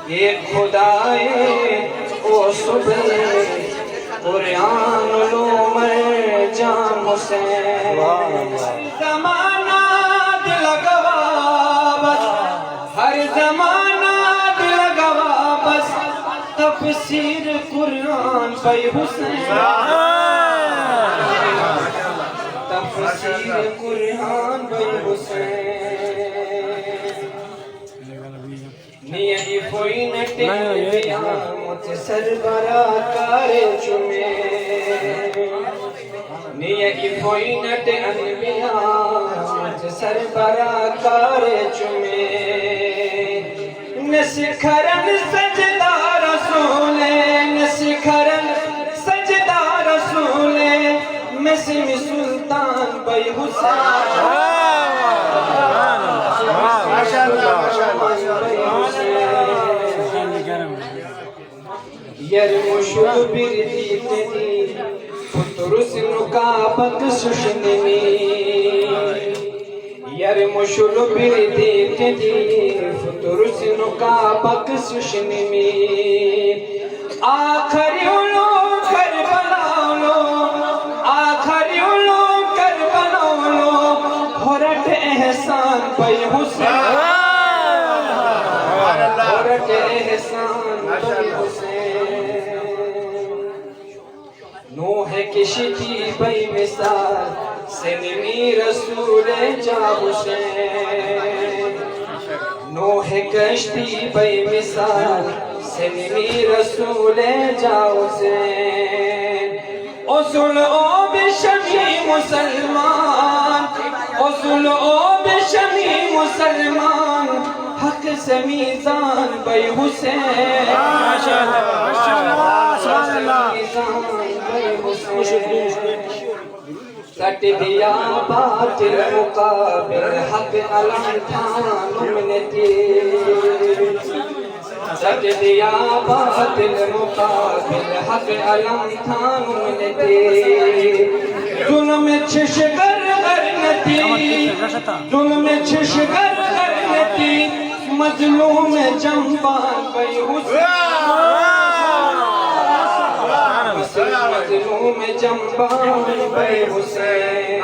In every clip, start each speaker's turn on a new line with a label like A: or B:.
A: ایک خدائے او صبح قرآن لو میں جان حسین زمانہ دل گواہ بس ہر زمانہ دل گواہ بس تفسیر قرآن پہ حسین تفسیر قرآن پہ حسین نیہی فوئی نٹے بیامت سربرا کارے چمے نیہی فوئی نٹے بیامت سربرا کارے چمے نسکھرن سجدہ رسولے نسکھرن سجدہ رسولے مسم سلطان بے حسین یرمشو بردی تدی فترس نکابت سشنمی یرمشو بردی تدی فترس نکابت سشنمی آخری علو کربلا لو آخری علو کربلا لو ہرٹ احسان پہ حسین ہرٹ احسان پہ حسین نوح کشتی بے مثال سنمی رسول جا حسین نوح کشتی بے مثال سنمی رسول جا حسین اصل او بشمی مسلمان اصل او بشمی مسلمان حق سے میزان بے حسین سٹ دیا باطل مقابل حق علم تھان منتی سٹ دیا باطل مقابل حق علم تھان منتی ظلم چھشگر غرنتی ظلم چھشگر غرنتی مظلوم جنبان بے حسین مظلوم جنبان بے حسین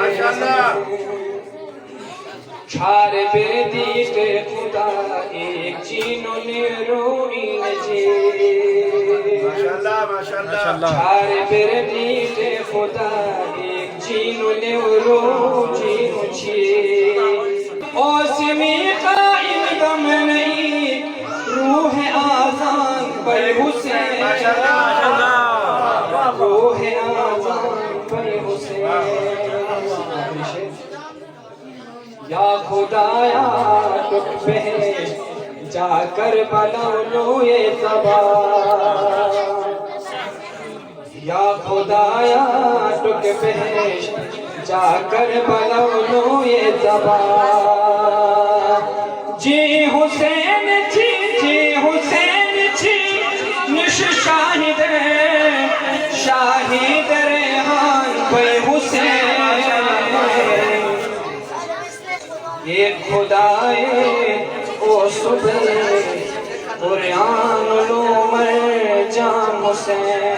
A: چھار بردی کے خدا ایک جینوں نے روئی نجی چھار بردی کے خدا ایک جینوں نے روئی نجی اوسمی قائم دم نہیں روح آزان بے حسین روح آزان بے حسین یا خدایا ٹک بہشت جا کر بلولو یہ زبان یا خدایا ٹک بہشت جا کر بلولو یہ زبان جی حسین جی جی حسین جی نش شاہد شاہد ریحان بے حسین ایک خدائے او صبح قرآن لو میں جان حسین